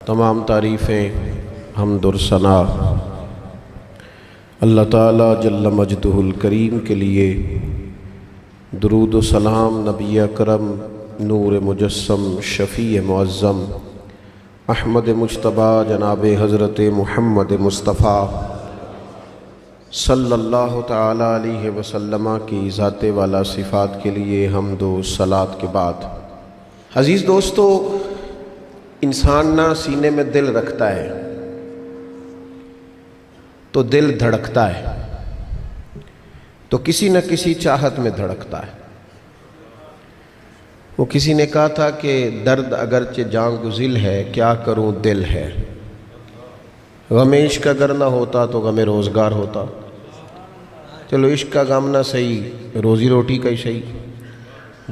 تمام تعریفیں حمد و ثنا اللہ تعالیٰ جل مجدہ الکریم کے لیے، درود و سلام نبی اکرم نور مجسم شفیع معظم احمد مجتبیٰ جناب حضرت محمد مصطفیٰ صلی اللہ تعالیٰ علیہ وسلم کی ذات والا صفات کے لیے حمد و صلات کے بعد، عزیز دوستو، انسان نہ سینے میں دل رکھتا ہے تو دل دھڑکتا ہے، تو کسی نہ کسی چاہت میں دھڑکتا ہے۔ وہ کسی نے کہا تھا کہ درد اگرچہ جان گزل ہے، کیا کروں دل ہے۔ غم عشق اگر نہ ہوتا تو غم روزگار ہوتا۔ چلو عشق کا غم نہ صحیح، روزی روٹی کا ہی صحیح،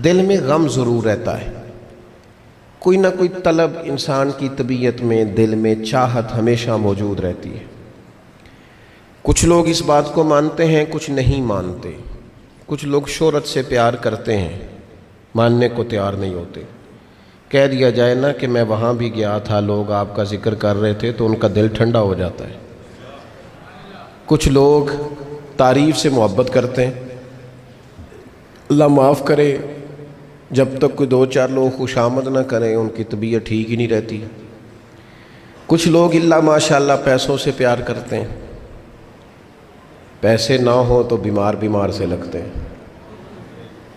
دل میں غم ضرور رہتا ہے۔ کوئی نہ کوئی طلب انسان کی طبیعت میں، دل میں چاہت ہمیشہ موجود رہتی ہے۔ کچھ لوگ اس بات کو مانتے ہیں، کچھ نہیں مانتے۔ کچھ لوگ شہرت سے پیار کرتے ہیں، ماننے کو تیار نہیں ہوتے۔ کہہ دیا جائے نا کہ میں وہاں بھی گیا تھا، لوگ آپ کا ذکر کر رہے تھے، تو ان کا دل ٹھنڈا ہو جاتا ہے۔ کچھ لوگ تعریف سے محبت کرتے ہیں، اللہ معاف کرے، جب تک کوئی دو چار لوگ خوش آمد نہ کریں ان کی طبیعت ٹھیک ہی نہیں رہتی۔ کچھ لوگ اللہ ماشاءاللہ پیسوں سے پیار کرتے ہیں، پیسے نہ ہو تو بیمار سے لگتے ہیں،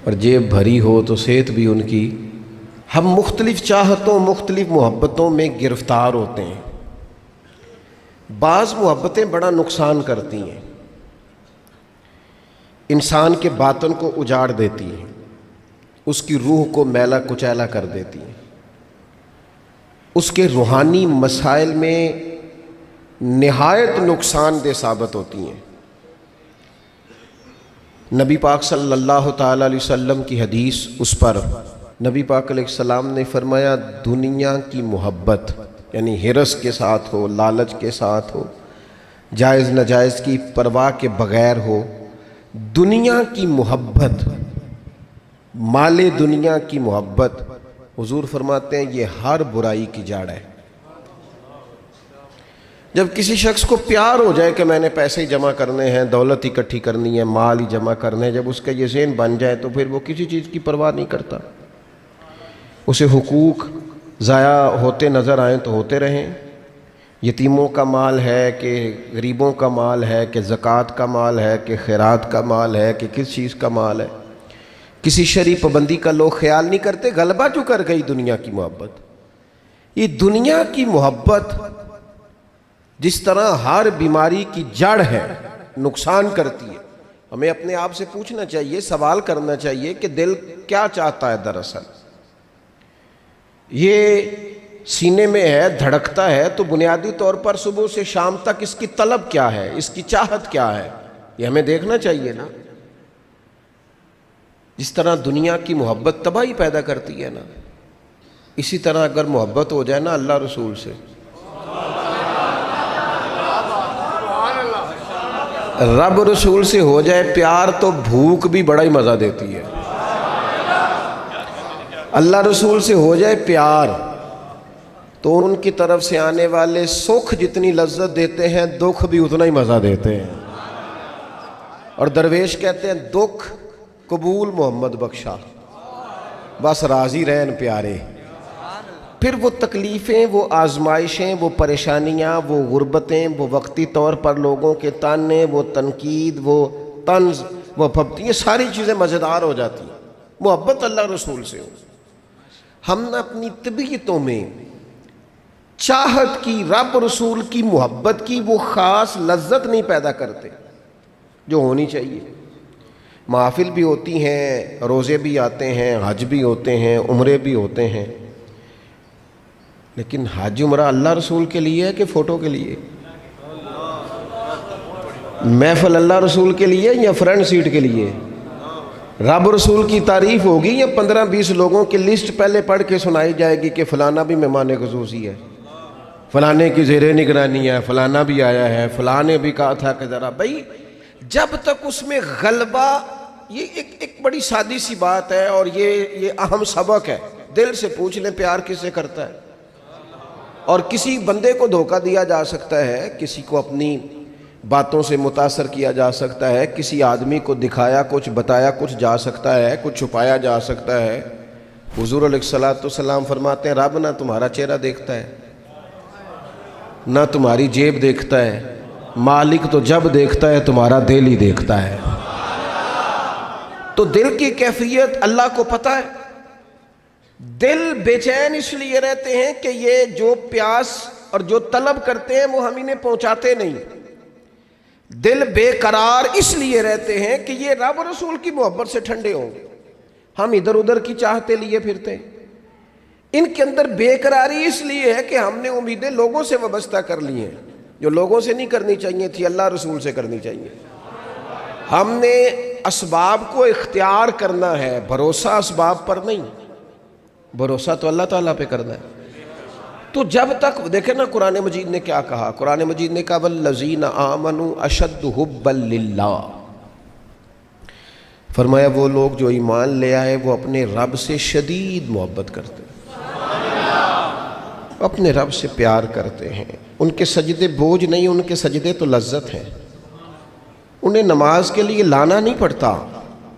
اور جیب بھری ہو تو صحت بھی ان کی۔ ہم مختلف چاہتوں، مختلف محبتوں میں گرفتار ہوتے ہیں۔ بعض محبتیں بڑا نقصان کرتی ہیں، انسان کے باطن کو اجاڑ دیتی ہیں، اس کی روح کو میلا کچیلا کر دیتی ہیں، اس کے روحانی مسائل میں نہایت نقصان دہ ثابت ہوتی ہیں۔ نبی پاک صلی اللہ تعالیٰ علیہ وسلم کی حدیث، اس پر نبی پاک علیہ السلام نے فرمایا، دنیا کی محبت یعنی ہرس کے ساتھ ہو، لالچ کے ساتھ ہو، جائز ناجائز کی پرواہ کے بغیر ہو، دنیا کی محبت، مال دنیا کی محبت، حضور فرماتے ہیں یہ ہر برائی کی جڑ ہے۔ جب کسی شخص کو پیار ہو جائے کہ میں نے پیسے ہی جمع کرنے ہیں، دولت اکٹھی کرنی ہے، مال ہی جمع کرنے ہیں، جب اس کا یہ ذہن بن جائے تو پھر وہ کسی چیز کی پرواہ نہیں کرتا۔ اسے حقوق ضائع ہوتے نظر آئیں تو ہوتے رہیں، یتیموں کا مال ہے کہ غریبوں کا مال ہے کہ زکوٰۃ کا مال ہے کہ خیرات کا مال ہے کہ کس چیز کا مال ہے، کسی شرعی پابندی کا لوگ خیال نہیں کرتے۔ غلبہ جو کر گئی دنیا کی محبت، یہ دنیا کی محبت جس طرح ہر بیماری کی جڑ ہے، نقصان کرتی ہے۔ ہمیں اپنے آپ سے پوچھنا چاہیے، سوال کرنا چاہیے کہ دل کیا چاہتا ہے دراصل۔ یہ سینے میں ہے، دھڑکتا ہے، تو بنیادی طور پر صبح سے شام تک اس کی طلب کیا ہے، اس کی چاہت کیا ہے، یہ ہمیں دیکھنا چاہیے نا۔ جس طرح دنیا کی محبت تباہی پیدا کرتی ہے نا، اسی طرح اگر محبت ہو جائے نا اللہ رسول سے، رب رسول سے ہو جائے پیار، تو بھوک بھی بڑا ہی مزہ دیتی ہے۔ اللہ رسول سے ہو جائے پیار تو ان کی طرف سے آنے والے سکھ جتنی لذت دیتے ہیں، دکھ بھی اتنا ہی مزہ دیتے ہیں۔ اور درویش کہتے ہیں، دکھ قبول محمد بخشا، بس راضی رہن پیارے۔ پھر وہ تکلیفیں، وہ آزمائشیں، وہ پریشانیاں، وہ غربتیں، وہ وقتی طور پر لوگوں کے تانے، وہ تنقید، وہ طنز، وہ پھپتی، یہ ساری چیزیں مزیدار ہو جاتی ہیں محبت اللہ رسول سے ہو۔ ہم نے اپنی طبیعتوں میں چاہت کی، رب رسول کی محبت کی وہ خاص لذت نہیں پیدا کرتے جو ہونی چاہیے۔ محافل بھی ہوتی ہیں، روزے بھی آتے ہیں، حج بھی ہوتے ہیں، عمرے بھی ہوتے ہیں، لیکن حج عمرہ اللہ رسول کے لیے ہے کہ فوٹو کے لیے؟ محفل اللہ رسول کے لیے یا فرنٹ سیٹ کے لیے؟ رب رسول کی تعریف ہوگی یا 15-20 لوگوں کی لسٹ پہلے پڑھ کے سنائی جائے گی کہ فلانا بھی مہمان خصوصی ہے، فلانے کی زیر نگرانی ہے، فلانا بھی آیا ہے، فلانے بھی کہا تھا کہ ذرا بھائی، جب تک اس میں غلبہ، یہ ایک بڑی سادی سی بات ہے اور یہ اہم سبق ہے۔ دل سے پوچھ لیں، پیار کس سے کرتا ہے؟ اور کسی بندے کو دھوکہ دیا جا سکتا ہے، کسی کو اپنی باتوں سے متاثر کیا جا سکتا ہے، کسی آدمی کو دکھایا کچھ، بتایا کچھ جا سکتا ہے، کچھ چھپایا جا سکتا ہے۔ حضور علیہ الصلوۃ والسلام فرماتے ہیں رب نہ تمہارا چہرہ دیکھتا ہے، نہ تمہاری جیب دیکھتا ہے، مالک تو جب دیکھتا ہے تمہارا دل ہی دیکھتا ہے۔ تو دل کی کیفیت اللہ کو پتہ ہے۔ دل بے چین اس لیے رہتے ہیں کہ یہ جو پیاس اور جو طلب کرتے ہیں وہ ہم انہیں پہنچاتے نہیں۔ دل بے قرار اس لیے رہتے ہیں کہ یہ رب اور رسول کی محبت سے ٹھنڈے ہوں گے، ہم ادھر ادھر کی چاہتے لیے پھرتے ہیں۔ ان کے اندر بے قراری اس لیے ہے کہ ہم نے امیدیں لوگوں سے وابستہ کر لی ہیں، جو لوگوں سے نہیں کرنی چاہیے تھی، اللہ رسول سے کرنی چاہیے۔ ہم نے اسباب کو اختیار کرنا ہے، بھروسہ اسباب پر نہیں، بھروسہ تو اللہ تعالیٰ پہ کرنا ہے۔ تو جب تک دیکھیں نا قرآن مجید نے کیا کہا، قرآن مجید نے کہا والذین آمنوا اشد حبا للہ، فرمایا وہ لوگ جو ایمان لے آئے وہ اپنے رب سے شدید محبت کرتے ہیں، اپنے رب سے پیار کرتے ہیں۔ ان کے سجدے بوجھ نہیں، ان کے سجدے تو لذت ہیں۔ انہیں نماز کے لیے لانا نہیں پڑتا،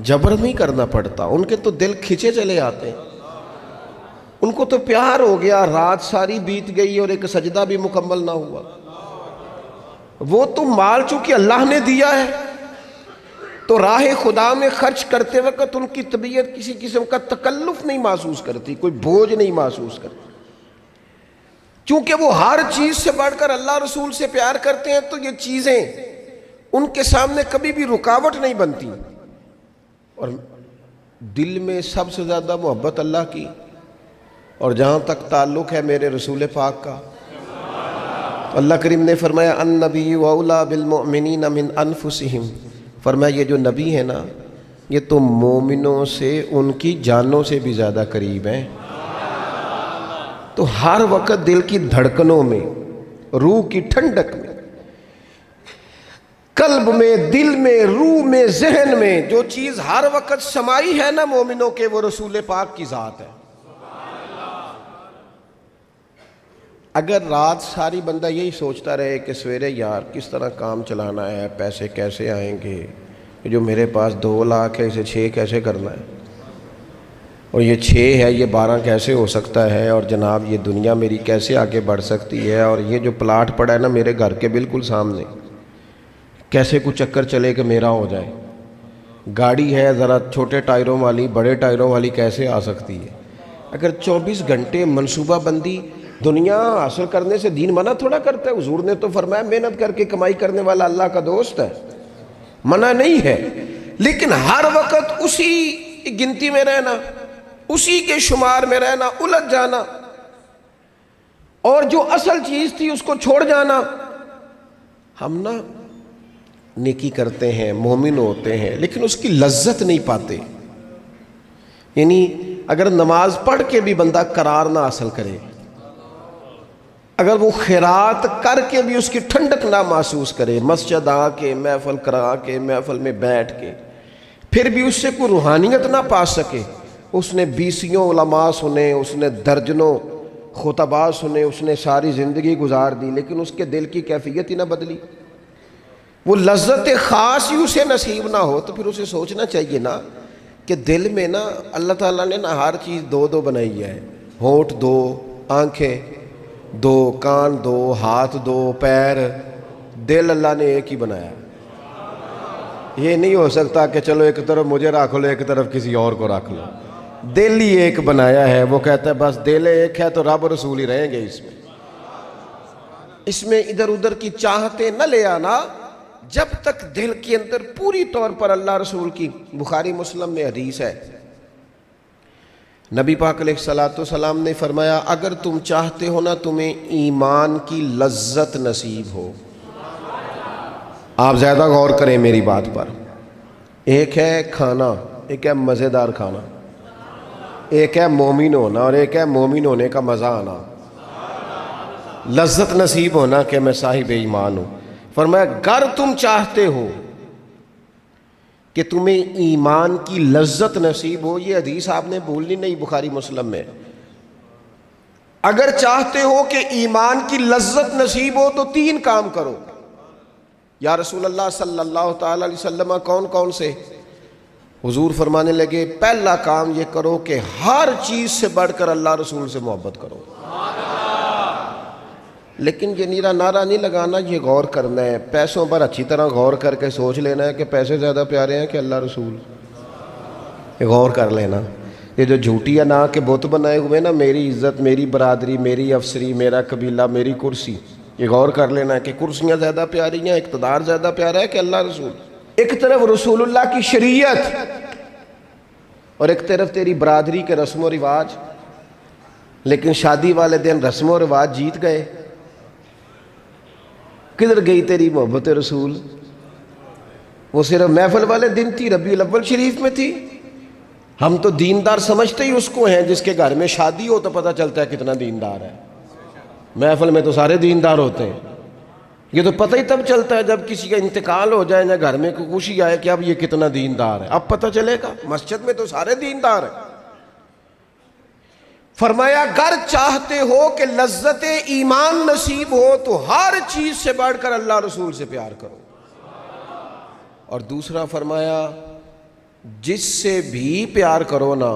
جبر نہیں کرنا پڑتا، ان کے تو دل کھچے چلے آتے ہیں۔ ان کو تو پیار ہو گیا، رات ساری بیت گئی اور ایک سجدہ بھی مکمل نہ ہوا۔ وہ تو مال چونکہ اللہ نے دیا ہے تو راہ خدا میں خرچ کرتے وقت ان کی طبیعت کسی قسم کا تکلف نہیں محسوس کرتی، کوئی بوجھ نہیں محسوس کرتی، چونکہ وہ ہر چیز سے بڑھ کر اللہ رسول سے پیار کرتے ہیں۔ تو یہ چیزیں ان کے سامنے کبھی بھی رکاوٹ نہیں بنتی۔ اور دل میں سب سے زیادہ محبت اللہ کی، اور جہاں تک تعلق ہے میرے رسول پاک کا، تو اللہ کریم نے فرمایا النبی اولیٰ بالمؤمنین من انفسہم، فرمایا یہ جو نبی ہے نا یہ تو مومنوں سے ان کی جانوں سے بھی زیادہ قریب ہیں۔ تو ہر وقت دل کی دھڑکنوں میں، روح کی ٹھنڈک میں، قلب میں، دل میں، روح میں، ذہن میں جو چیز ہر وقت سمائی ہے نا مومنوں کے، وہ رسول پاک کی ذات ہے۔ اگر رات ساری بندہ یہی سوچتا رہے کہ سویرے یار کس طرح کام چلانا ہے، پیسے کیسے آئیں گے، جو میرے پاس 2 لاکھ ہے اسے 6 کیسے کرنا ہے، اور یہ 6 ہے یہ 12 کیسے ہو سکتا ہے، اور جناب یہ دنیا میری کیسے آگے بڑھ سکتی ہے، اور یہ جو پلاٹ پڑا ہے نا میرے گھر کے بالکل سامنے کیسے کچھ چکر چلے کہ میرا ہو جائے، گاڑی ہے ذرا چھوٹے ٹائروں والی بڑے ٹائروں والی کیسے آ سکتی ہے۔ اگر 24 گھنٹے منصوبہ بندی دنیا حاصل کرنے سے دین منع تھوڑا کرتا ہے۔ حضور نے تو فرمایا محنت کر کے کمائی کرنے والا اللہ کا دوست ہے، منع نہیں ہے، لیکن ہر وقت اسی گنتی میں رہنا، اسی کے شمار میں رہنا، الجھ جانا، اور جو اصل چیز تھی اس کو چھوڑ جانا۔ ہم نا نیکی کرتے ہیں، مومن ہوتے ہیں، لیکن اس کی لذت نہیں پاتے۔ یعنی اگر نماز پڑھ کے بھی بندہ قرار نہ حاصل کرے، اگر وہ خیرات کر کے بھی اس کی ٹھنڈک نہ محسوس کرے، مسجد آ کے محفل کرا کے محفل میں بیٹھ کے پھر بھی اس سے کوئی روحانیت نہ پا سکے، اس نے 20 علماء سنے، اس نے درجنوں خطباء سنے، اس نے ساری زندگی گزار دی، لیکن اس کے دل کی کیفیت ہی نہ بدلی، وہ لذت خاص ہی اسے نصیب نہ ہو، تو پھر اسے سوچنا چاہیے نا کہ دل میں نا اللہ تعالیٰ نے نا ہر چیز 2 بنائی ہے، ہونٹ 2، آنکھیں 2، کان 2، ہاتھ 2، پیر، دل اللہ نے ایک ہی بنایا۔ یہ نہیں ہو سکتا کہ چلو ایک طرف مجھے رکھ لو ایک طرف کسی اور کو رکھ لو، دل ہی ایک بنایا ہے۔ وہ کہتا ہے بس دل ایک ہے تو رب رسول ہی رہیں گے اس میں ادھر ادھر کی چاہتے نہ لے آنا، جب تک دل کے اندر پوری طور پر اللہ رسول کی۔ بخاری مسلم میں حدیث ہے، نبی پاک علیہ الصلوۃ والسلام نے فرمایا اگر تم چاہتے ہو نا تمہیں ایمان کی لذت نصیب ہو، آپ زیادہ غور کریں میری بات پر، ایک ہے کھانا، ایک ہے مزیدار کھانا، ایک ہے مومن ہونا اور ایک ہے مومن ہونے کا مزہ آنا، لذت نصیب ہونا کہ میں صاحب ایمان ہوں۔ فرمایا اگر تم چاہتے ہو کہ تمہیں ایمان کی لذت نصیب ہو، یہ حدیث آپ نے بھولنی نہیں، بخاری مسلم میں، اگر چاہتے ہو کہ ایمان کی لذت نصیب ہو تو 3 کام کرو۔ یا رسول اللہ صلی اللہ تعالی علیہ وسلم کون کون سے؟ حضور فرمانے لگے پہلا کام یہ کرو کہ ہر چیز سے بڑھ کر اللہ رسول سے محبت کرو۔ لیکن یہ نیرا نعرہ نہیں لگانا، یہ غور کرنا ہے، پیسوں پر اچھی طرح غور کر کے سوچ لینا ہے کہ پیسے زیادہ پیارے ہیں کہ اللہ رسول، یہ غور کر لینا۔ یہ جو جھوٹی انا کے بت بنائے ہوئے نا، میری عزت، میری برادری، میری افسری، میرا قبیلہ، میری کرسی، یہ غور کر لینا ہے کہ کرسیاں زیادہ پیاری ہیں، اقتدار زیادہ پیارا ہے کہ اللہ رسول۔ ایک طرف رسول اللہ کی شریعت اور ایک طرف تیری برادری کے رسم و رواج، لیکن شادی والے دن رسم و رواج جیت گئے۔ کدھر گئی تیری محبت رسول؟ وہ صرف محفل والے دن تھی، ربیع الاول شریف میں تھی۔ ہم تو دیندار سمجھتے ہی اس کو ہیں جس کے گھر میں شادی ہو تو پتہ چلتا ہے کتنا دیندار ہے۔ محفل میں تو سارے دیندار ہوتے ہیں، یہ تو پتہ ہی تب چلتا ہے جب کسی کا انتقال ہو جائے یا گھر میں کوئی خوشی آئے کہ اب یہ کتنا دیندار ہے، اب پتہ چلے گا۔ مسجد میں تو سارے دیندار ہیں۔ فرمایا اگر چاہتے ہو کہ لذت ایمان نصیب ہو تو ہر چیز سے بڑھ کر اللہ رسول سے پیار کرو۔ اور دوسرا فرمایا جس سے بھی پیار کرو نا،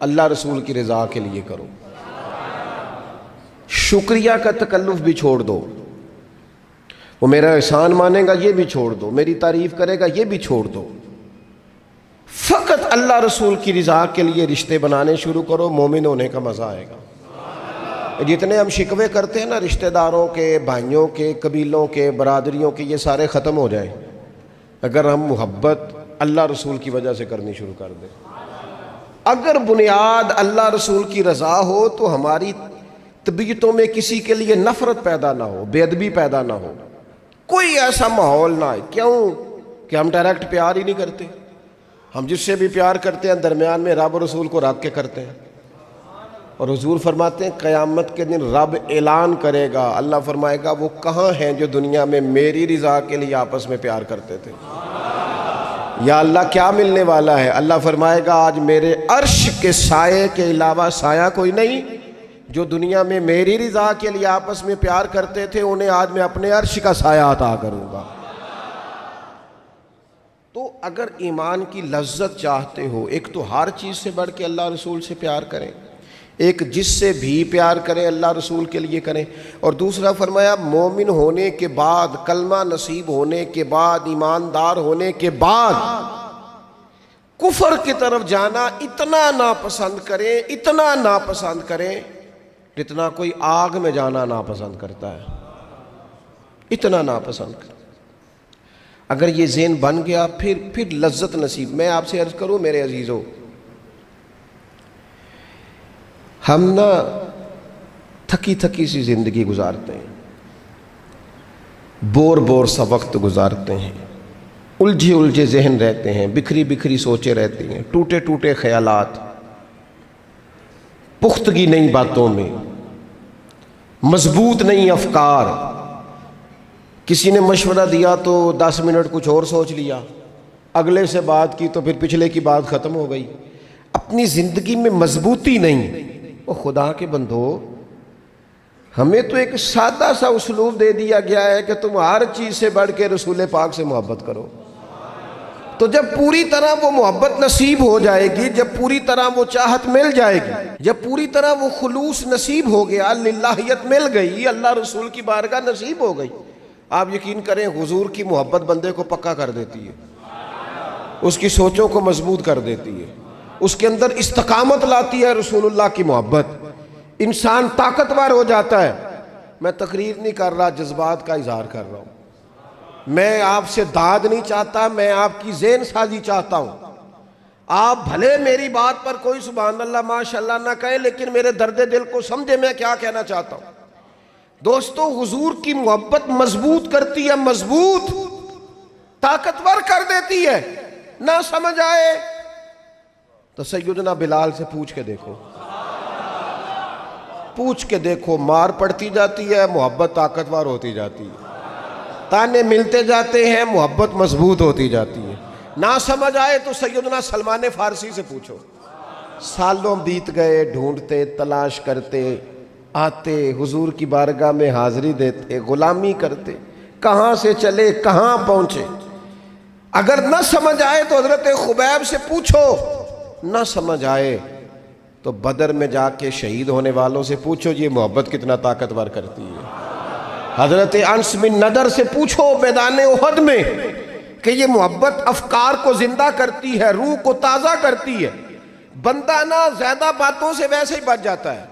اللہ رسول کی رضا کے لیے کرو۔ شکریہ کا تکلف بھی چھوڑ دو، وہ میرا احسان مانے گا یہ بھی چھوڑ دو، میری تعریف کرے گا یہ بھی چھوڑ دو، فقط اللہ رسول کی رضا کے لیے رشتے بنانے شروع کرو، مومن ہونے کا مزہ آئے گا۔ جتنے ہم شکوے کرتے ہیں نا رشتہ داروں کے، بھائیوں کے، قبیلوں کے، برادریوں کے، یہ سارے ختم ہو جائیں اگر ہم محبت اللہ رسول کی وجہ سے کرنی شروع کر دیں۔ اگر بنیاد اللہ رسول کی رضا ہو تو ہماری طبیعتوں میں کسی کے لیے نفرت پیدا نہ ہو، بے ادبی پیدا نہ ہو، کوئی ایسا ماحول نہ ہے۔ کیوں کہ ہم ڈائریکٹ پیار ہی نہیں کرتے، ہم جس سے بھی پیار کرتے ہیں درمیان میں رب رسول کو رکھ کے کرتے ہیں۔ اور حضور فرماتے ہیں قیامت کے دن رب اعلان کرے گا، اللہ فرمائے گا وہ کہاں ہیں جو دنیا میں میری رضا کے لیے آپس میں پیار کرتے تھے؟ یا اللہ کیا ملنے والا ہے؟ اللہ فرمائے گا آج میرے عرش کے سائے کے علاوہ سایہ کوئی نہیں، جو دنیا میں میری رضا کے لیے آپس میں پیار کرتے تھے انہیں آج میں اپنے عرش کا سایہ عطا کروں گا۔ تو اگر ایمان کی لذت چاہتے ہو، ایک تو ہر چیز سے بڑھ کے اللہ رسول سے پیار کریں، ایک جس سے بھی پیار کریں اللہ رسول کے لیے کریں، اور دوسرا فرمایا مومن ہونے کے بعد، کلمہ نصیب ہونے کے بعد، ایماندار ہونے کے بعد کفر کی طرف جانا اتنا ناپسند کریں، اتنا ناپسند کریں جتنا کوئی آگ میں جانا ناپسند کرتا ہے، اتنا ناپسند کریں۔ اگر یہ ذہن بن گیا پھر لذت نصیب۔ میں آپ سے عرض کروں میرے عزیزو، ہم نا تھکی تھکی سی زندگی گزارتے ہیں، بور سا وقت گزارتے ہیں، الجھے ذہن رہتے ہیں، بکھری سوچیں رہتی ہیں، ٹوٹے خیالات، پختگی نہیں باتوں میں، مضبوط نہیں افکار۔ کسی نے مشورہ دیا تو 10 منٹ کچھ اور سوچ لیا، اگلے سے بات کی تو پھر پچھلے کی بات ختم ہو گئی، اپنی زندگی میں مضبوطی نہیں۔ وہ خدا کے بندو، ہمیں تو ایک سادہ سا اسلوب دے دیا گیا ہے کہ تم ہر چیز سے بڑھ کے رسول پاک سے محبت کرو۔ تو جب پوری طرح وہ محبت نصیب ہو جائے گی، جب پوری طرح وہ چاہت مل جائے گی، جب پوری طرح وہ خلوص نصیب ہو گیا، للہیت مل گئی، اللہ رسول کی بارگاہ نصیب ہو گئی، آپ یقین کریں حضور کی محبت بندے کو پکا کر دیتی ہے، اس کی سوچوں کو مضبوط کر دیتی ہے، اس کے اندر استقامت لاتی ہے رسول اللہ کی محبت، انسان طاقتور ہو جاتا ہے۔ میں تقریر نہیں کر رہا، جذبات کا اظہار کر رہا ہوں۔ میں آپ سے داد نہیں چاہتا، میں آپ کی ذہن سازی چاہتا ہوں۔ آپ بھلے میری بات پر کوئی سبحان اللہ ماشاءاللہ نہ کہیں، لیکن میرے درد دل کو سمجھے میں کیا کہنا چاہتا ہوں۔ دوستو حضور کی محبت مضبوط کرتی ہے، مضبوط طاقتور کر دیتی ہے۔ نہ سمجھ آئے تو سیدنا بلال سے پوچھ کے دیکھو، مار پڑتی جاتی ہے، محبت طاقتور ہوتی جاتی ہے، تانے ملتے جاتے ہیں، محبت مضبوط ہوتی جاتی ہے۔ نہ سمجھ آئے تو سیدنا سلمان فارسی سے پوچھو، سالوں بیت گئے ڈھونڈتے تلاش کرتے، آتے حضور کی بارگاہ میں حاضری دیتے، غلامی کرتے، کہاں سے چلے کہاں پہنچے۔ اگر نہ سمجھ آئے تو حضرت خبیب سے پوچھو، نہ سمجھ آئے تو بدر میں جا کے شہید ہونے والوں سے پوچھو یہ محبت کتنا طاقتور کرتی ہے۔ حضرت انس بن نضر سے پوچھو میدان احد میں کہ یہ محبت افکار کو زندہ کرتی ہے، روح کو تازہ کرتی ہے۔ بندہ نہ زیادہ باتوں سے ویسے ہی بچ جاتا ہے،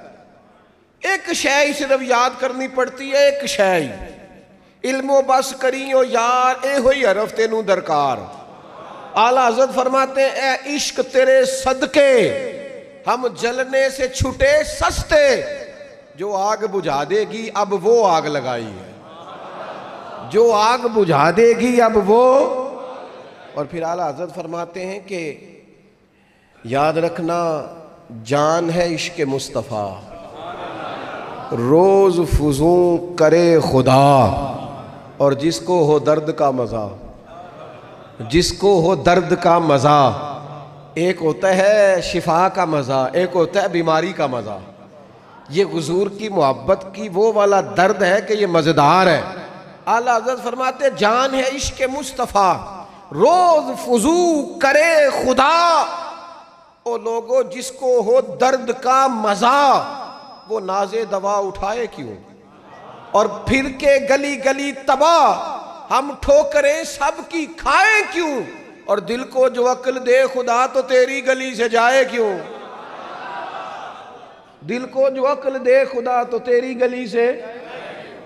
ایک شے صرف یاد کرنی پڑتی ہے، ایک شے علم و بس کریو یار اے ہوئی حرف تینوں درکار۔ اعلیٰ حضرت فرماتے ہیں اے عشق تیرے صدقے ہم جلنے سے چھٹے سستے، جو آگ بجھا دے گی اب وہ آگ لگائی ہے، جو آگ بجھا دے گی اب وہ۔ اور پھر اعلیٰ حضرت فرماتے ہیں کہ یاد رکھنا جان ہے عشق مصطفیٰ، روز فزوں کرے خدا، اور جس کو ہو درد کا مزہ، جس کو ہو درد کا مزہ، ایک ہوتا ہے شفا کا مزہ، ایک ہوتا ہے بیماری کا مزہ۔ یہ حضور کی محبت کی وہ والا درد ہے کہ یہ مزیدار ہے۔ اعلیٰ حضرت فرماتے جان ہے عشق مصطفیٰ، روز فزوں کرے خدا، او لوگو جس کو ہو درد کا مزہ، وہ ناز دوا اٹھائے کیوں، اور پھر کے گلی گلی تباہ ہم ٹھوکریں سب کی کھائے کیوں، اور دل کو جو عقل دے خدا تو تیری گلی سے جائے کیوں، دل کو جو عقل دے خدا تو تیری گلی سے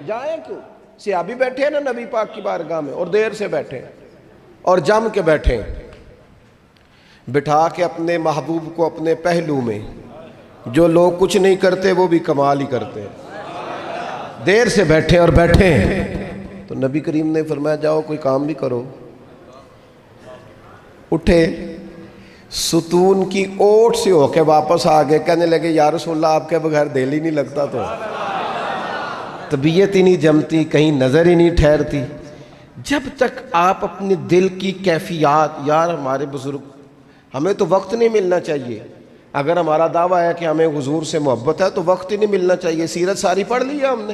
جائے کیوں۔ صحابی بیٹھے ہیں نا نبی پاک کی بارگاہ میں، اور دیر سے بیٹھے اور جم کے بیٹھے، بٹھا کے اپنے محبوب کو اپنے پہلو میں، جو لوگ کچھ نہیں کرتے وہ بھی کمال ہی کرتے، دیر سے بیٹھے اور بیٹھے تو نبی کریم نے فرمایا جاؤ کوئی کام بھی کرو۔ اٹھے، ستون کی اوٹ سے ہو کے واپس آگے، کہنے لگے یا رسول اللہ آپ کے بغیر دل ہی نہیں لگتا، تو طبیعت ہی نہیں جمتی، کہیں نظر ہی نہیں ٹھہرتی۔ جب تک آپ اپنے دل کی کیفیات، یار ہمارے بزرگ، ہمیں تو وقت نہیں ملنا چاہیے، اگر ہمارا دعویٰ ہے کہ ہمیں حضور سے محبت ہے تو وقت ہی نہیں ملنا چاہیے۔ سیرت ساری پڑھ لی ہے ہم نے،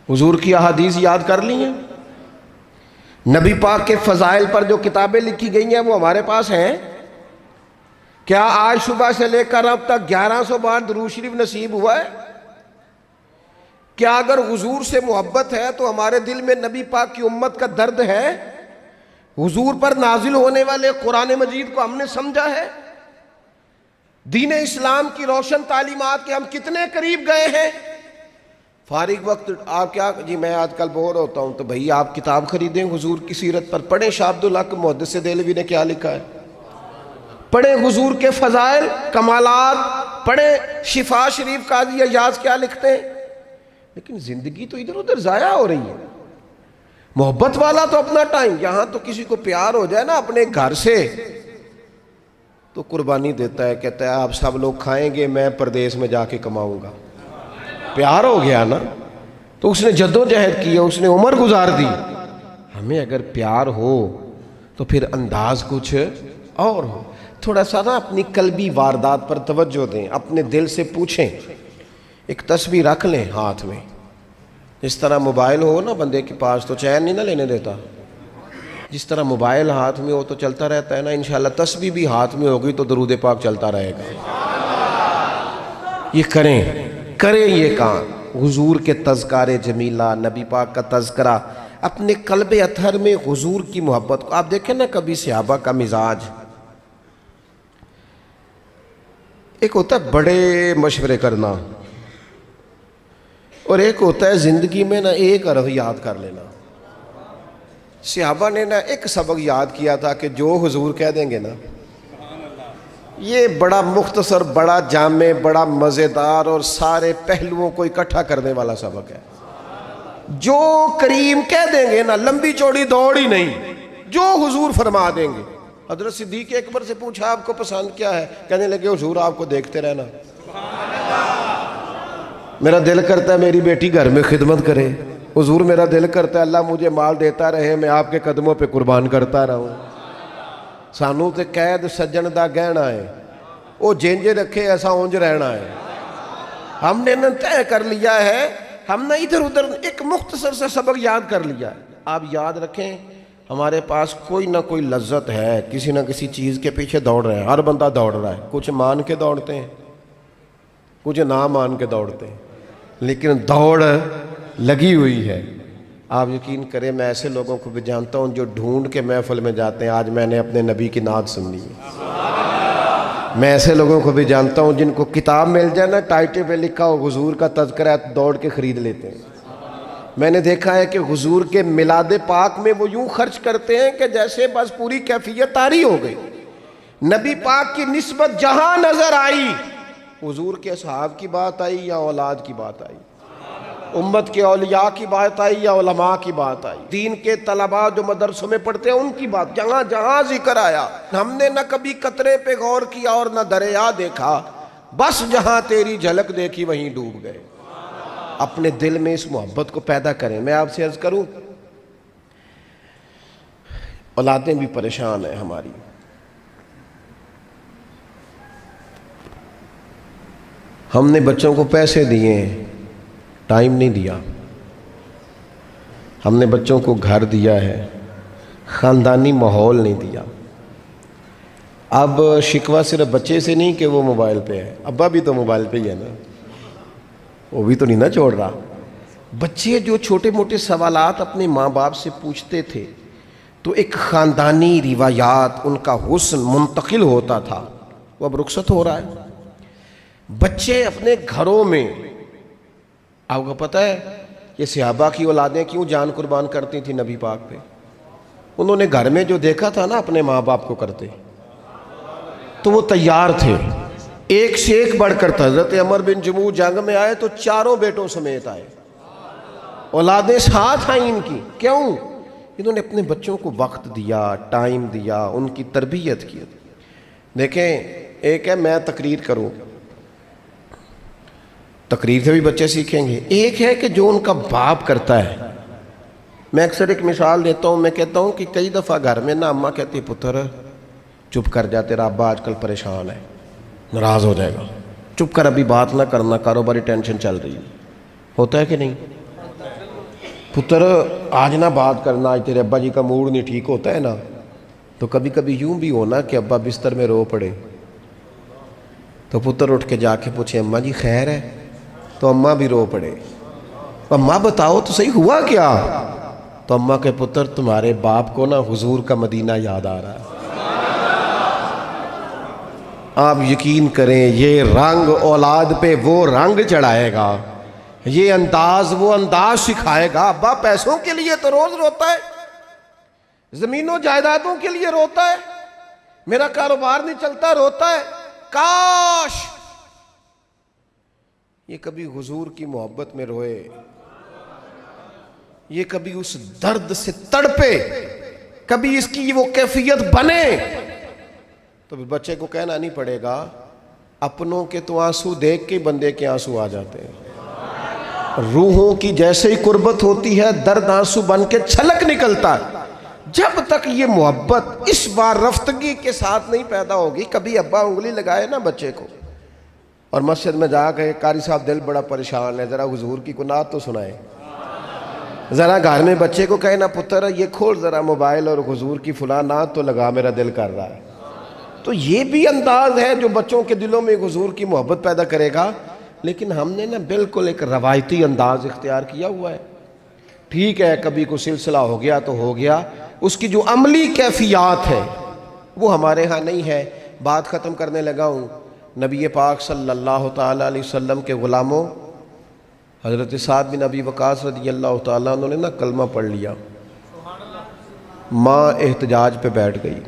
حضور کی احادیث یاد کر لی ہیں، نبی پاک کے فضائل پر جو کتابیں لکھی گئی ہیں وہ ہمارے پاس ہیں۔ کیا آج صبح سے لے کر اب تک 1100 بار درود شریف نصیب ہوا ہے؟ کیا اگر حضور سے محبت ہے تو ہمارے دل میں نبی پاک کی امت کا درد ہے؟ حضور پر نازل ہونے والے قرآن مجید کو ہم نے سمجھا ہے؟ دین اسلام کی روشن تعلیمات کے ہم کتنے قریب گئے ہیں؟ فارغ وقت آپ کیا جی میں آج کل بور ہوتا ہوں تو بھئی آپ کتاب خریدیں حضور کی سیرت پر، پڑھیں شاہ عبدالحق محدث دہلوی نے کیا لکھا ہے، پڑھیں حضور کے فضائل کمالات، پڑھیں شفا شریف قاضی ایاز کیا لکھتے ہیں۔ لیکن زندگی تو ادھر ادھر ضائع ہو رہی ہے۔ محبت والا تو اپنا ٹائم، یہاں تو کسی کو پیار ہو جائے نا اپنے گھر سے تو قربانی دیتا ہے، کہتا ہے آپ سب لوگ کھائیں گے میں پردیس میں جا کے کماؤں گا۔ پیار ہو گیا نا تو اس نے جدوجہد کی، اس نے عمر گزار دی۔ ہمیں اگر پیار ہو تو پھر انداز کچھ اور ہو۔ تھوڑا سا نا اپنی قلبی واردات پر توجہ دیں، اپنے دل سے پوچھیں، ایک تسبیح رکھ لیں ہاتھ میں، جس طرح موبائل ہو نا بندے کے پاس تو چین نہیں نہ لینے دیتا، جس طرح موبائل ہاتھ میں ہو تو چلتا رہتا ہے نا، انشاءاللہ تسبیح بھی ہاتھ میں ہوگی تو درود پاک چلتا رہے گا۔ یہ کریں یہ کام، حضور کے تذکار جمیلہ، نبی پاک کا تذکرہ، اپنے قلب اطہر میں حضور کی محبت کو۔ آپ دیکھیں نا کبھی صحابہ کا مزاج، ایک ہوتا ہے بڑے مشورے کرنا اور ایک ہوتا ہے زندگی میں نا ایک حرف یاد کر لینا۔ صحابہ نے نا ایک سبق یاد کیا تھا کہ جو حضور کہہ دیں گے نا، یہ بڑا مختصر، بڑا جامع، بڑا مزیدار اور سارے پہلوؤں کو اکٹھا کرنے والا سبق ہے۔ جو کریم کہہ دیں گے نا، لمبی چوڑی دوڑ ہی نہیں، جو حضور فرما دیں گے۔ حضرت صدیق اکبر سے پوچھا آپ کو پسند کیا ہے؟ کہنے لگے حضور آپ کو دیکھتے رہنا، میرا دل کرتا ہے میری بیٹی گھر میں خدمت کرے، حضور میرا دل کرتا ہے اللہ مجھے مال دیتا رہے، میں آپ کے قدموں پہ قربان کرتا رہوں۔ سانو تے قید سجن دا گہنا ہے، وہ جنج رکھے ایسا اونج رہنا ہے۔ ہم نے نہ طے کر لیا ہے، ہم نے ادھر ادھر ایک مختصر سے سبق یاد کر لیا ہے۔ آپ یاد رکھیں، ہمارے پاس کوئی نہ کوئی لذت ہے، کسی نہ کسی چیز کے پیچھے دوڑ رہے ہیں، ہر بندہ دوڑ رہا ہے، کچھ مان کے دوڑتے ہیں، کچھ نہ مان کے دوڑتے ہیں، لیکن دوڑ لگی ہوئی ہے۔ آپ یقین کریں، میں ایسے لوگوں کو بھی جانتا ہوں جو ڈھونڈ کے محفل میں جاتے ہیں، آج میں نے اپنے نبی کی نعت سننی ہے۔ میں ایسے لوگوں کو بھی جانتا ہوں جن کو کتاب مل جائے نا، ٹائٹل پہ لکھا ہو حضور کا تذکرہ ہے، دوڑ کے خرید لیتے ہیں۔ میں نے دیکھا ہے کہ حضور کے میلاد پاک میں وہ یوں خرچ کرتے ہیں کہ جیسے بس پوری کیفیت طاری ہو گئی۔ نبی پاک کی نسبت جہاں نظر آئی، حضور کے اصحاب کی بات آئی یا اولاد کی بات آئی، امت کے اولیاء کی بات آئی یا علماء کی بات آئی، دین کے طلباء جو مدرسوں میں پڑھتے ہیں ان کی بات، جہاں جہاں ذکر آیا، ہم نے نہ کبھی قطرے پہ غور کیا اور نہ دریا دیکھا، بس جہاں تیری جھلک دیکھی وہیں ڈوب گئے۔ اپنے دل میں اس محبت کو پیدا کریں۔ میں آپ سے عرض کروں، اولادیں بھی پریشان ہیں ہماری، ہم نے بچوں کو پیسے دیے، ٹائم نہیں دیا، ہم نے بچوں کو گھر دیا ہے، خاندانی ماحول نہیں دیا۔ اب شکوہ صرف بچے سے نہیں کہ وہ موبائل پہ ہے، ابا بھی تو موبائل پہ ہی ہے نا، وہ بھی تو نہیں نا چھوڑ رہا۔ بچے جو چھوٹے موٹے سوالات اپنے ماں باپ سے پوچھتے تھے تو ایک خاندانی روایات، ان کا حسن منتقل ہوتا تھا، وہ اب رخصت ہو رہا ہے۔ بچے اپنے گھروں میں، آپ کو پتہ ہے یہ صحابہ کی اولادیں کیوں جان قربان کرتی تھی نبی پاک پہ؟ انہوں نے گھر میں جو دیکھا تھا نا اپنے ماں باپ کو کرتے، تو وہ تیار تھے، ایک سے ایک بڑھ کر تھا۔ حضرت عمر بن جموح جنگ میں آئے تو چاروں بیٹوں سمیت آئے، اولادیں ساتھ آئیں ان کی، کیوں؟ انہوں نے اپنے بچوں کو وقت دیا، ٹائم دیا، ان کی تربیت کی۔ دیکھیں، ایک ہے میں تقریر کروں، تقریر سے بھی بچے سیکھیں گے، ایک ہے کہ جو ان کا باپ کرتا ہے۔ میں اکثر ایک مثال دیتا ہوں، میں کہتا ہوں کہ کئی دفعہ گھر میں نا اماں کہتی ہے پتر چپ کر جا، تیرا ابا آج کل پریشان ہے، ناراض ہو جائے گا، چپ کر، ابھی بات نہ کرنا، کاروباری ٹینشن چل رہی ہے۔ ہوتا ہے کہ نہیں؟ پتر آج نہ بات کرنا، آج تیرے ابا جی کا موڈ نہیں ٹھیک، ہوتا ہے نا؟ تو کبھی کبھی یوں بھی ہونا کہ ابا بستر میں رو پڑے تو پتر اٹھ کے جا کے پوچھے اماں جی خیر ہے، تو اماں بھی رو پڑے، اماں بتاؤ تو صحیح ہوا کیا؟ تو اماں کے پتر تمہارے باپ کو نا حضور کا مدینہ یاد آ رہا ہے۔ آپ یقین کریں، یہ رنگ اولاد پہ وہ رنگ چڑھائے گا، یہ انداز وہ انداز سکھائے گا۔ ابا پیسوں کے لیے تو روز روتا ہے، زمینوں جائیدادوں کے لیے روتا ہے، میرا کاروبار نہیں چلتا روتا ہے۔ کاش یہ کبھی حضور کی محبت میں روئے، یہ کبھی اس درد سے تڑپے، کبھی اس کی وہ کیفیت بنے، تو بچے کو کہنا نہیں پڑے گا اپنوں کے تو آنسو دیکھ کے بندے کے آنسو آ جاتے ہیں۔ روحوں کی جیسے ہی قربت ہوتی ہے، درد آنسو بن کے چھلک نکلتا ہے۔ جب تک یہ محبت اس بار رفتگی کے ساتھ نہیں پیدا ہوگی، کبھی ابا انگلی لگائے نا بچے کو اور مسجد میں جا کے قاری صاحب دل بڑا پریشان ہے، ذرا حضور کی کوئی نعت تو سنائے، ذرا گھر میں بچے کو کہنا پتر یہ کھول ذرا موبائل اور حضور کی فلاں نعت تو لگا، میرا دل کر رہا ہے۔ تو یہ بھی انداز ہے جو بچوں کے دلوں میں حضور کی محبت پیدا کرے گا۔ لیکن ہم نے نا بالکل ایک روایتی انداز اختیار کیا ہوا ہے۔ ٹھیک ہے کبھی کوئی سلسلہ ہو گیا تو ہو گیا، اس کی جو عملی کیفیات ہے وہ ہمارے ہاں نہیں ہے۔ بات ختم کرنے لگا ہوں، نبی پاک صلی اللہ تعالیٰ علیہ وسلم کے غلاموں حضرت سعد بن ابی وقاص رضی اللہ تعالیٰ انہوں نے نا کلمہ پڑھ لیا، ماں احتجاج پہ بیٹھ گئی،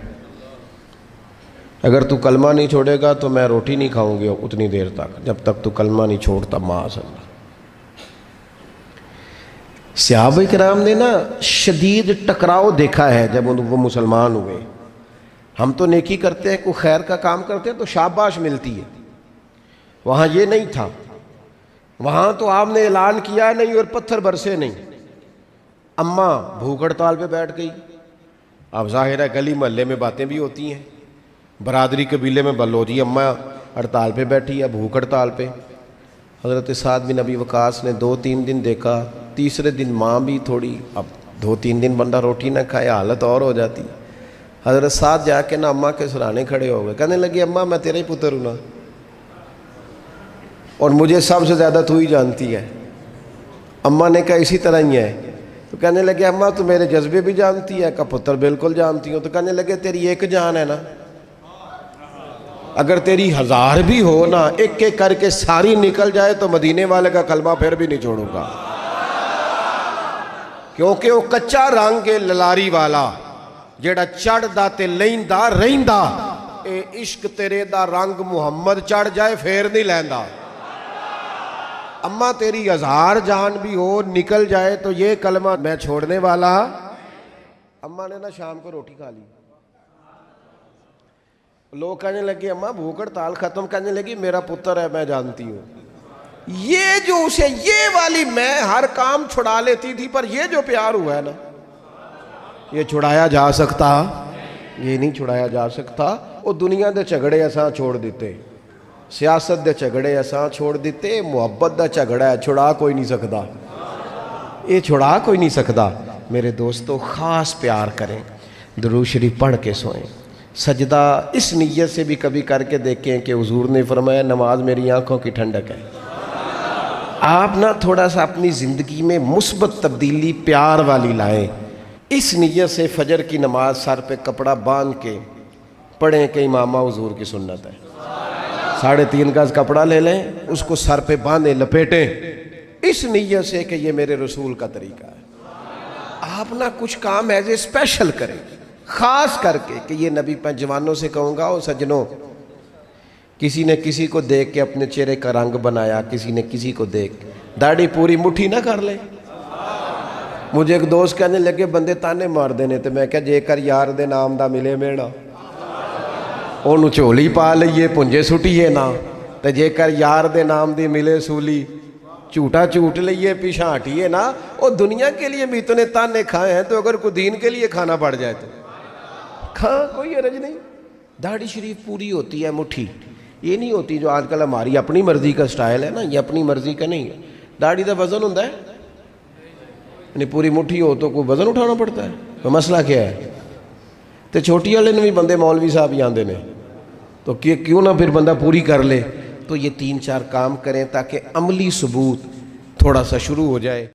اگر تو کلمہ نہیں چھوڑے گا تو میں روٹی نہیں کھاؤں گی اتنی دیر تک جب تک تو کلمہ نہیں چھوڑتا ماں صلی اللہ۔ صحابہ کرام نے نا شدید ٹکراؤ دیکھا ہے جب وہ مسلمان ہوئے۔ ہم تو نیکی کرتے ہیں، کوئی خیر کا کام کرتے ہیں تو شاباش ملتی ہے، وہاں یہ نہیں تھا، وہاں تو آپ نے اعلان کیا نہیں اور پتھر برسے نہیں۔ اماں بھوک ہڑتال پہ بیٹھ گئی، اب ظاہر ہے گلی محلے میں باتیں بھی ہوتی ہیں، برادری قبیلے میں بلو جی اماں ہڑتال پہ بیٹھی ہے، بھوک ہڑتال پہ۔ حضرت سعد بن ابی وقاص نے 2-3 دن دیکھا، تیسرے دن ماں بھی تھوڑی، اب 2-3 دن بندہ روٹی نہ کھائے حالت اور ہو جاتی۔ حضرت سعد جا کے نا اماں کے سرانے کھڑے ہو گئے، کہنے لگے اماں میں تیرے ہی پتر ہوں نا، اور مجھے سب سے زیادہ تو ہی جانتی ہے۔ اماں نے کہا اسی طرح ہی ہے، تو کہنے لگے اماں تو میرے جذبے بھی جانتی ہے، کہا پتر بالکل جانتی ہوں۔ تو کہنے لگے تیری ایک جان ہے نا، اگر تیری 1000 بھی ہو نا، ایک ایک کر کے ساری نکل جائے تو مدینے والے کا کلمہ پھر بھی نہیں چھوڑوں گا، کیونکہ وہ کچا رنگ ہے للاری والا، جیڑا چڑھ دا تے لیندا رہندا، اے عشق تیرے دا رنگ محمد چڑھ جائے پھر نہیں لیندا۔ اماں تیری 1000 جان بھی ہو نکل جائے تو یہ کلمہ میں چھوڑنے والا۔ اماں نے نا شام کو روٹی کھا لی، لوگ کہنے لگے اماں بھوک ہڑتال ختم، کہنے لگی میرا پتر ہے میں جانتی ہوں، یہ جو اسے یہ والی میں ہر کام چھڑا لیتی تھی، پر یہ جو پیار ہوا ہے نا یہ چھڑایا جا سکتا، یہ نہیں چھڑایا جا سکتا۔ وہ دنیا دے جھگڑے اساں چھوڑ دیتے، سیاست دے جھگڑے اساں چھوڑ دیتے، محبت دا جھگڑا ہے چھڑا کوئی نہیں سکتا، یہ چھڑا کوئی نہیں سکتا۔ میرے دوستو خاص پیار کریں، درود شریف پڑھ کے سوئیں، سجدہ اس نیت سے بھی کبھی کر کے دیکھیں کہ حضور نے فرمایا نماز میری آنکھوں کی ٹھنڈک ہے۔ آپ نہ تھوڑا سا اپنی زندگی میں مثبت تبدیلی پیار والی لائیں، اس نیت سے فجر کی نماز سر پہ کپڑا باندھ کے پڑھیں کہ امامہ حضور کی سنت ہے، 3.5 گز کپڑا لے لیں، اس کو سر پہ باندھیں لپیٹیں، اس نیت سے کہ یہ میرے رسول کا طریقہ ہے۔ آپ نہ کچھ کام ایز اے اسپیشل کریں، خاص کر کے کہ یہ نبی پہ جوانوں سے کہوں گا، او سجنوں، کسی نے کسی کو دیکھ کے اپنے چہرے کا رنگ بنایا، کسی نے کسی کو دیکھ داڑھی پوری مٹھی نہ کر لے۔ مجھے ایک دوست کہنے لگے بندے تانے مار دینے تے میں کہا جے کر یار دے نام دا ملے میڑا انہوں چولی پا لئیے پنجے سٹیے نا، تے جے کر یار دے نام دی ملے سولی چوٹا چوٹ لئیے پیچھا ہٹیے نا۔ اور دنیا کے لیے بھی اتنے تانے کھائے ہیں، تو اگر کوئی دین کے لیے کھانا پڑ جائے تو کھاں، کوئی عرض نہیں۔ داڑھی شریف پوری ہوتی ہے مٹھی، یہ نہیں ہوتی جو آج کل ہماری اپنی مرضی کا سٹائل ہے نا، یہ اپنی مرضی کا نہیں ہے۔ داڑھی دا وزن ہوتا ہے، یعنی پوری مٹھی ہو تو کوئی وزن اٹھانا پڑتا ہے، تو مسئلہ کیا ہے؟ تو چھوٹی والے نے بھی بندے مولوی صاحب ہی آندے نے، تو کیوں نہ پھر بندہ پوری کر لے۔ تو یہ 3-4 کام کریں تاکہ عملی ثبوت تھوڑا سا شروع ہو جائے۔